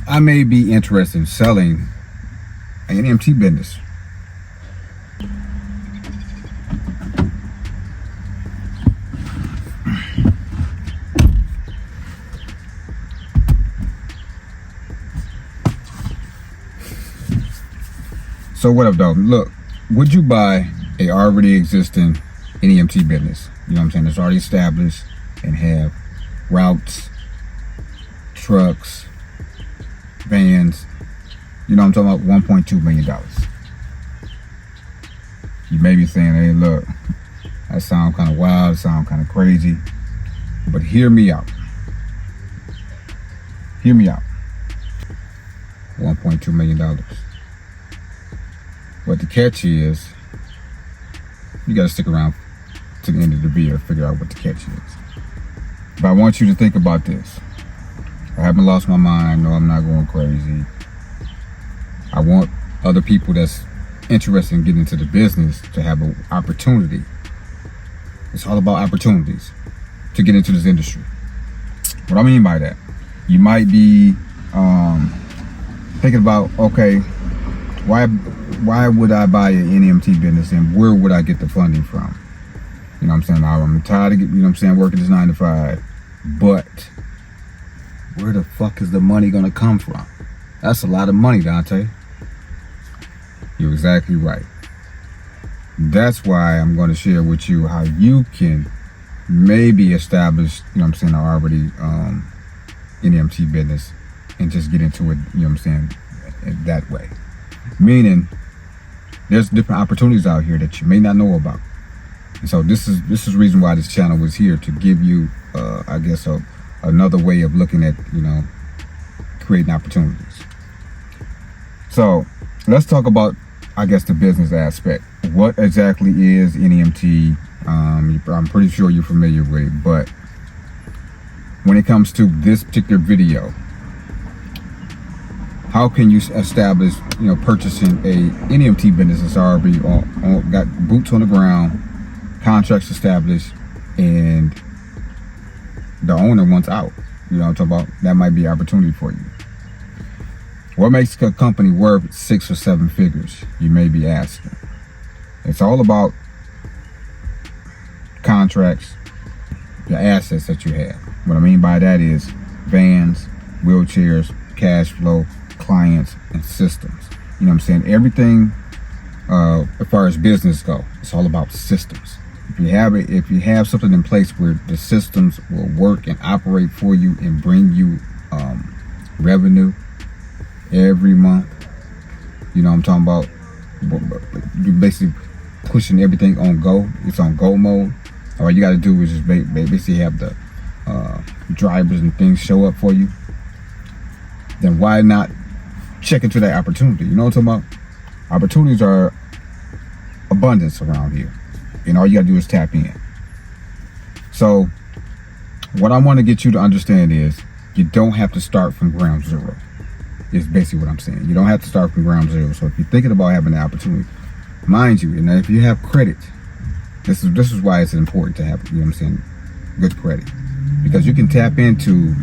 I may be interested in selling an NMT business. So what up, dog? Look, would you buy a already existing NEMT business? You know what I'm saying? It's already established and have routes, trucks, vans. You know what I'm talking about? $1.2 million. You may be saying, hey, look, that sounds kind of wild, sound kind of crazy, but hear me out. Hear me out. $1.2 million. But the catch is, you got to stick around to the end of the video to figure out what the catch is. But I want you to think about this. I haven't lost my mind. No, I'm not going crazy. I want other people that's interested in getting into the business to have an opportunity. It's all about opportunities to get into this industry. What I mean by that, you might be thinking about, okay, why would I buy an NMT business and where would I get the funding from? You know what I'm saying? I'm tired of, working this 9 to 5, but where the fuck is the money gonna come from? That's a lot of money, Dante. You're exactly right. That's why I'm going to share with you how you can maybe establish, an already NMT business and just get into it, that way. Meaning, there's different opportunities out here that you may not know about. And so this is the reason why this channel was here, to give you, another way of looking at, creating opportunities. So let's talk about, the business aspect. What exactly is NEMT? I'm pretty sure you're familiar with it, but when it comes to this particular video, how can you establish, purchasing a NEMT business that's already got boots on the ground, contracts established, and the owner wants out? You know what I'm talking about? That might be an opportunity for you. What makes a company worth 6 or 7 figures? You may be asking. It's all about contracts, the assets that you have. What I mean by that is vans, wheelchairs, cash flow, clients, and systems. You know what I'm saying? Everything as far as business go, it's all about systems. If you have something in place where the systems will work and operate for you and bring you revenue every month, you know what I'm talking about? You're basically pushing everything on go. It's on go mode. All you got to do is just basically have the drivers and things show up for you. Then why not check into that opportunity? You know what I'm talking about? Opportunities are abundance around here, and all you got to do is tap in. So what I want to get you to understand is, you don't have to start from ground zero. Is basically what I'm saying. You don't have to start from ground zero. So if you're thinking about having the opportunity, mind you, and if you have credit, this is why it's important to have, good credit, because you can tap into,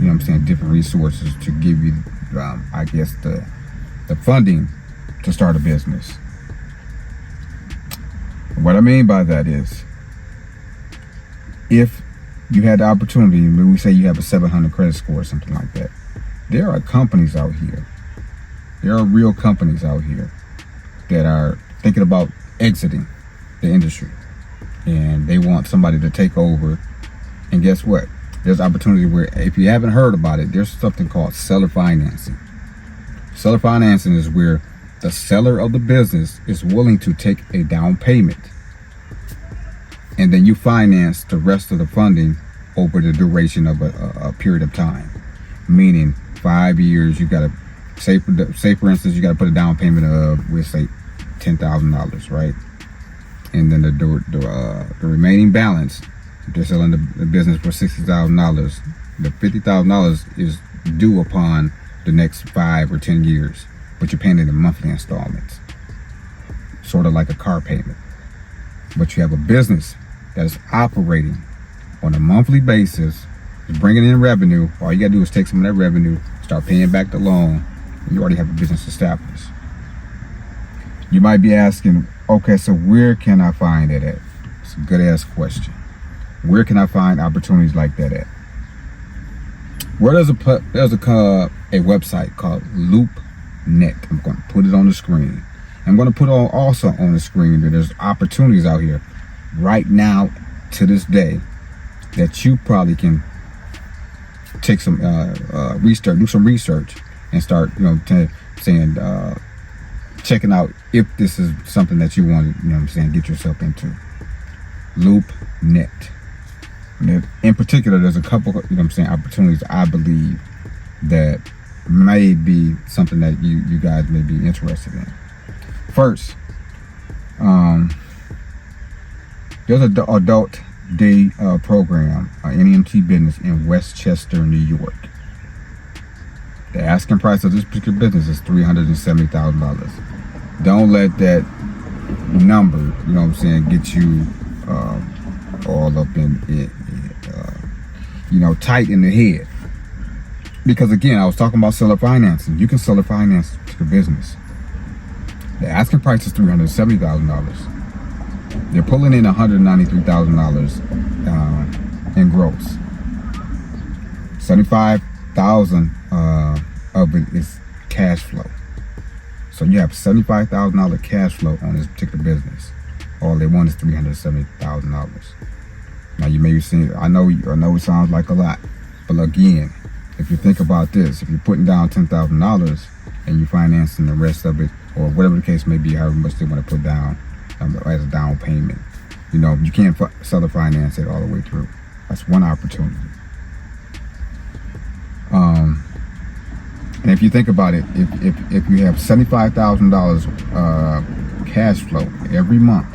different resources to give you, the funding to start a business. What I mean by that is, if you had the opportunity, when we say you have a 700 credit score or something like that, there are companies out here. There are real companies out here that are thinking about exiting the industry, and they want somebody to take over. And guess what? There's opportunity where, if you haven't heard about it, there's something called seller financing. Seller financing is where the seller of the business is willing to take a down payment, and then you finance the rest of the funding over the duration of a period of time. Meaning 5 years, you got to say for instance, you got to put a down payment of, we'll say, $10,000, right? And then the remaining balance, if they're selling the business for $60,000, the $50,000 is due upon the next 5 or 10 years, but you're paying it in monthly installments, sort of like a car payment. But you have a business that is operating on a monthly basis, is bringing in revenue. All you gotta do is take some of that revenue, start paying back the loan, You already have a business established. You might be asking, okay, so where can I find it at? It's a good ass question. Where can I find opportunities like that at? Where there's a website called LoopNet. I'm going to put it on the screen. I'm going to put also on the screen that there's opportunities out here right now to this day that you probably can take some research, do some research, and start, checking out if this is something that you want to, get yourself into. LoopNet. In particular, there's a couple, opportunities I believe that may be something that you guys may be interested in. First, there's an adult day program, NEMT business in Westchester, New York. The asking price of this particular business is $370,000. Don't let that number, get you all up in it, tight in the head. Because again, I was talking about seller financing. You can seller finance to the business. The asking price is $370,000. They're pulling in $193,000 in gross. $75,000 of it is cash flow. So you have $75,000 cash flow on this particular business. All they want is $370,000. Now you may be saying, I know it sounds like a lot, but again, if you think about this, if you're putting down $10,000 and you're financing the rest of it, or whatever the case may be, however much they want to put down as a down payment, you can't seller finance it all the way through. That's one opportunity. And if you think about it, if you have $75,000 cash flow every month,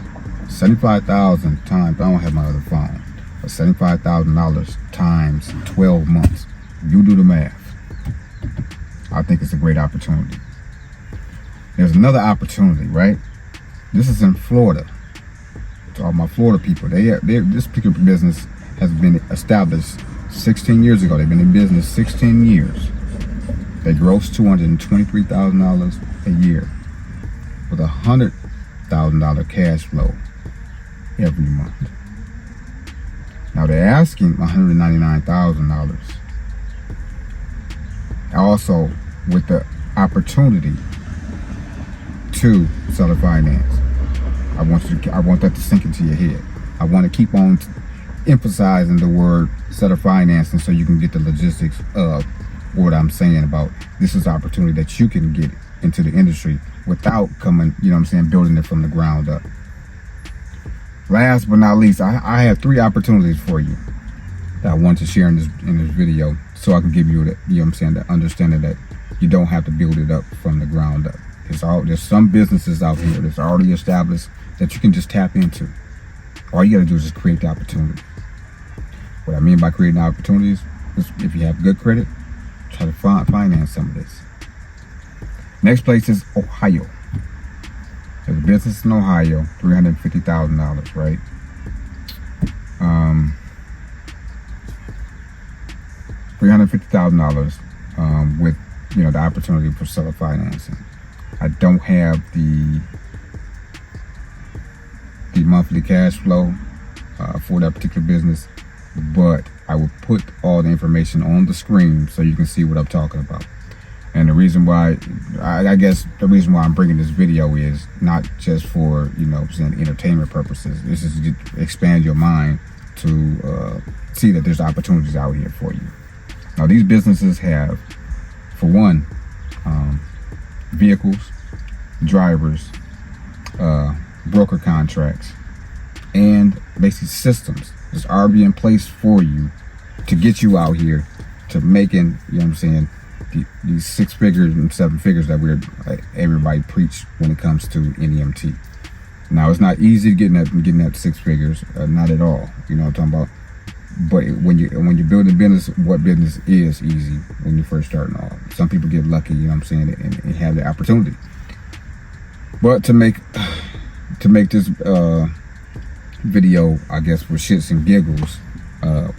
75,000 times, I don't have my other phone, but $75,000 times 12 months, you do the math. I think it's a great opportunity. There's another opportunity, right? This is in Florida. To all my Florida people, this particular business has been established 16 years ago. They've been in business 16 years. They gross $223,000 a year with $100,000 cash flow every month. Now they're asking $199,000. Also with the opportunity to seller finance. I want that to sink into your head. I want to keep on emphasizing the word seller financing so you can get the logistics of what I'm saying about this is an opportunity that you can get into the industry without coming, building it from the ground up. Last but not least, I have 3 opportunities for you that I want to share in this video so I can give you the understanding that you don't have to build it up from the ground up. There's some businesses out here that's already established that you can just tap into. All you got to do is just create the opportunity. What I mean by creating opportunities is if you have good credit, try to finance some of this. Next place is Ohio. There's a business in Ohio, $350,000, right? $350,000 with the opportunity for seller financing. I don't have the monthly cash flow for that particular business, but I will put all the information on the screen so you can see what I'm talking about. And the reason why, I guess the reason why I'm bringing this video is not just for, entertainment purposes. This is to expand your mind to see that there's opportunities out here for you. Now, these businesses have, for one, vehicles, drivers, broker contracts, and basically systems that's already in place for you to get you out here to making, these 6 figures and 7 figures that everybody preach when it comes to NEMT. Now, it's not easy getting that 6 figures, not at all. You know what I'm talking about? But when you're building business, what business is easy when you're first starting off? Some people get lucky, and have the opportunity. But to make this video, I guess, for shits and giggles,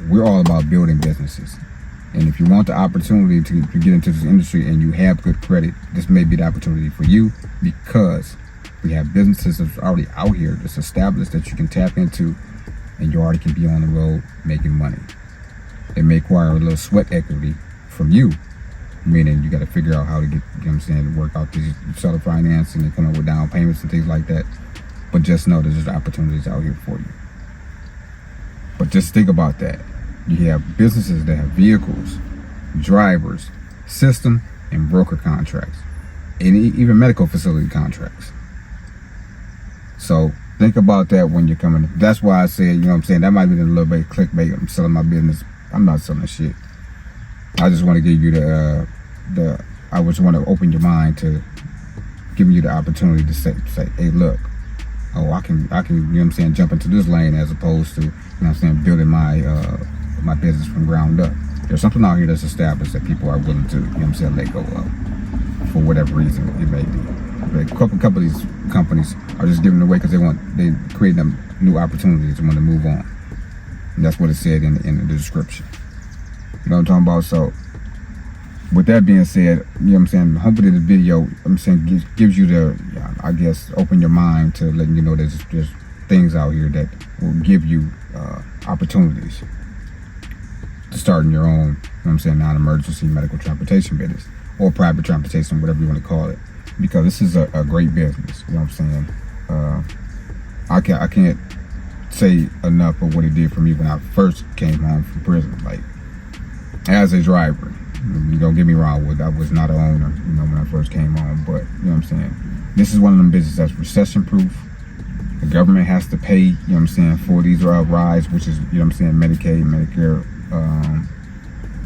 we're all about building businesses. And if you want the opportunity to get into this industry and you have good credit, this may be the opportunity for you, because we have businesses that's already out here that's established that you can tap into, and you already can be on the road making money. It may require a little sweat equity from you, meaning you got to figure out how to get, you know what I'm saying, work out these seller financing and come up with down payments and things like that. But just know there's opportunities out here for you. But just think about that. You have businesses that have vehicles, drivers, system, and broker contracts, and even medical facility contracts. So think about that when you're coming. That's why I said, you know what I'm saying, that might be a little bit of clickbait. I'm selling my business. I'm not selling shit. I just want to give you I just want to open your mind to giving you the opportunity to say, hey, look, oh, I can, you know what I'm saying, jump into this lane as opposed to, you know what I'm saying, building my business from ground up. There's something out here that's established that people are willing to, you know what I'm saying, let go of for whatever reason it may be. A couple of these companies are just giving it away because they create them new opportunities and want to move on. And that's what it said in the description. You know what I'm talking about? So with that being said, you know what I'm saying, hopefully the video, I'm saying, gives you the, I guess, open your mind to letting you know there's things out here that will give you opportunities to start in your own, you know what I'm saying, non-emergency medical transportation business, or private transportation, whatever you want to call it, because this is a great business. You know what I'm saying? I can't say enough of what it did for me when I first came home from prison. Like, as a driver, you don't get me wrong, I was not an owner, you know, when I first came home, but you know what I'm saying, this is one of them businesses that's recession proof. The government has to pay, you know what I'm saying, for these rides, which is, you know what I'm saying, Medicaid, Medicare,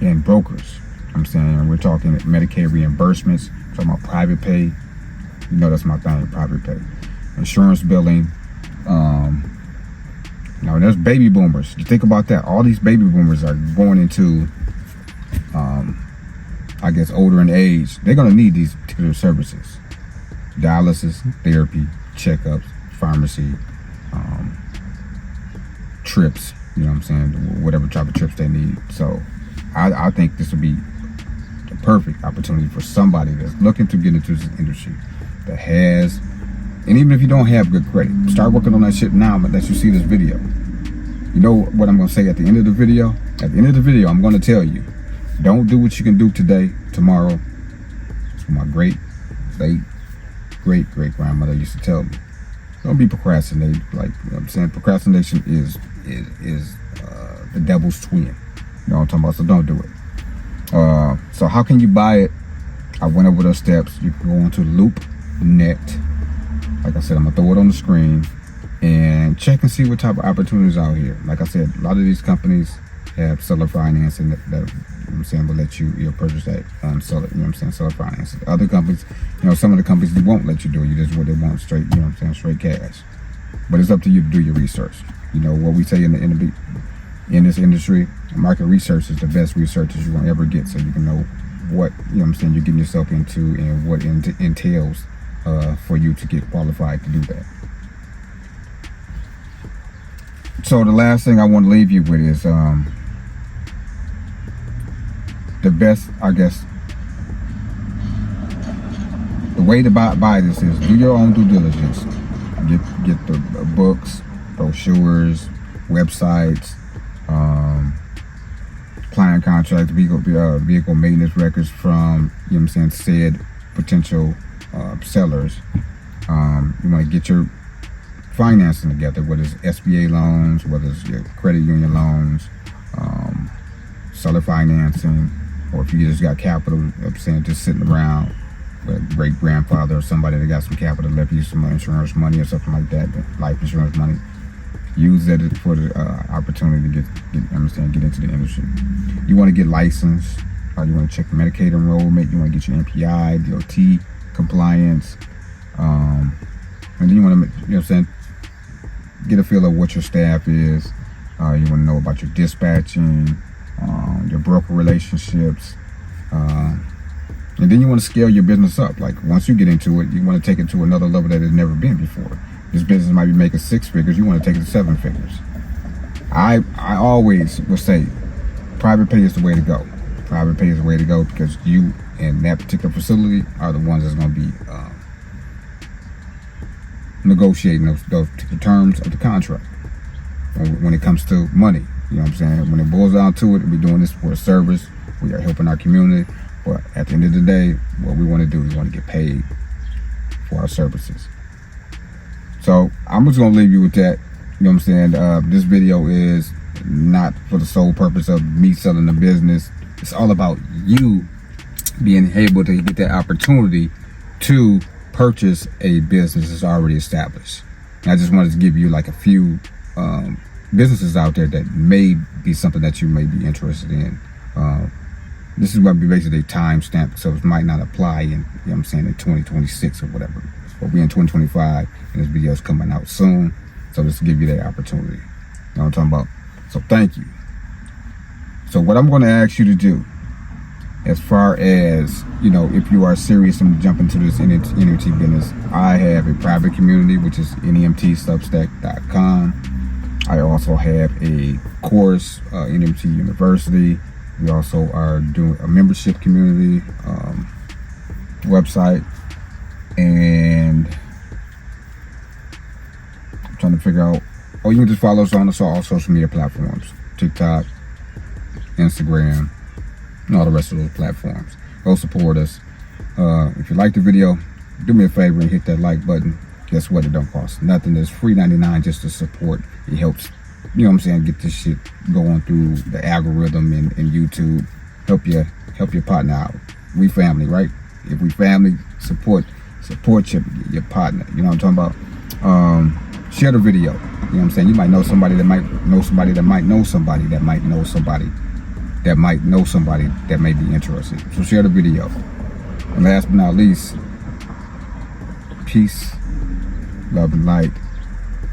and brokers. You know what I'm saying, we're talking Medicaid reimbursements, talking about private pay. You know, that's my thing, private pay. Insurance billing. Now there's baby boomers. You think about that. All these baby boomers are going into, I guess, older in age. They're going to need these particular services. Dialysis, therapy, checkups, pharmacy, trips, you know what I'm saying, whatever type of trips they need. So I think this would be the perfect opportunity for somebody that's looking to get into this industry, that has, and even if you don't have good credit, start working on that shit now unless you see this video. You know what I'm going to say at the end of the video? At the end of the video, I'm going to tell you, don't do what you can do today, tomorrow. It's what my great grandmother used to tell me. Don't be procrastinating. Like, you know what I'm saying, procrastination is the devil's twin. You know what I'm talking about? So don't do it. So how can you buy it? I went over those steps. You can go onto Loop Net. Like I said, I'm gonna throw it on the screen and check and see what type of opportunities out here. Like I said, a lot of these companies have seller financing that you know what I'm saying, will let you purchase that seller, you know what I'm saying, seller financing. Other companies, you know, some of the companies, they won't let you do it. You just what they want, straight, you know what I'm saying, straight cash. But it's up to you to do your research. You know what we say in this industry, market research is the best research you're gonna ever get, so you can know what, you know what I'm saying, you're getting yourself into and what it entails for you to get qualified to do that. So the last thing I want to leave you with is the best, I guess, the way to buy this is do your own due diligence. Get the books, brochures, websites, client contracts, vehicle maintenance records from, you know what I'm saying, said potential sellers. You want to get your financing together, whether it's SBA loans, whether it's your credit union loans, seller financing, or if you just got capital, I'm saying, just sitting around with a great grandfather or somebody that got some capital left you some insurance money or something like that, life insurance money. Use that for the opportunity to get into the industry. You want to get licensed, you want to check the Medicaid enrollment, you want to get your MPI, DOT compliance, and then you want to, you know what I'm saying, get a feel of what your staff is. You want to know about your dispatching, your broker relationships, and then you want to scale your business up. Like, once you get into it, you want to take it to another level that it's never been before. This business might be making 6 figures, you want to take it to 7 figures. I always will say private pay is the way to go. Private pay is the way to go, because you and that particular facility are the ones that's going to be negotiating those particular terms of the contract when it comes to money. You know what I'm saying? When it boils down to it, we're doing this for a service. We are helping our community. But at the end of the day, what we want to do is we want to get paid for our services. So I'm just going to leave you with that. You know what I'm saying? This video is not for the sole purpose of me selling the business. It's all about you being able to get that opportunity to purchase a business that's already established. And I just wanted to give you like a few businesses out there that may be something that you may be interested in. This is going to be basically a time stamp, so it might not apply in, you know what I'm saying, in 2026 or whatever. But we're in 2025, and this video is coming out soon, so just to give you that opportunity. You know what I'm talking about? So thank you. So what I'm going to ask you to do, as far as, you know, if you are serious and jump into this NMT business, I have a private community, which is nmtsubstack.com. I also have a course, NMT University. We also are doing a membership community website, and I'm trying to figure out, you can just follow us on all social media platforms, TikTok, Instagram, and all the rest of those platforms. Go support us. If you like the video, do me a favor and hit that like button. Guess what? It don't cost nothing. It's free 99 just to support. It helps, you know what I'm saying, get this shit going through the algorithm and YouTube. Help your partner out. We family, right? If we family, support your partner. You know what I'm talking about? Share the video. You know what I'm saying? You might know somebody that might know somebody that might know somebody that might know somebody that might know somebody that may be interested. So share the video. And last but not least, peace, love, and light.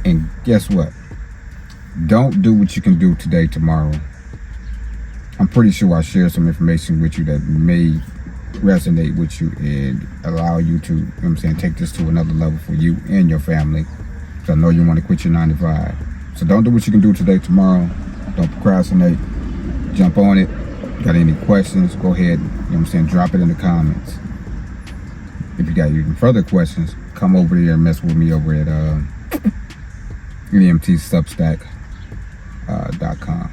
And guess what? Don't do what you can do today, tomorrow. I'm pretty sure I shared some information with you that may resonate with you and allow you to, you know what I'm saying, take this to another level for you and your family. Because I know you want to quit your 9 to 5. So don't do what you can do today, tomorrow. Don't procrastinate. Jump on it. Got any questions, go ahead, you know what I'm saying, drop it in the comments. If you got even further questions, come over here and mess with me over at nmtsubstack.com.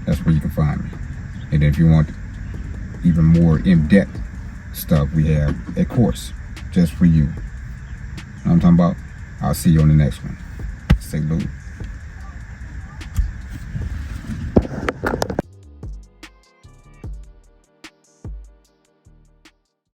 That's where you can find me. And if you want even more in-depth stuff, we have a course just for you. You know what I'm talking about? I'll see you on the next one. Say boo.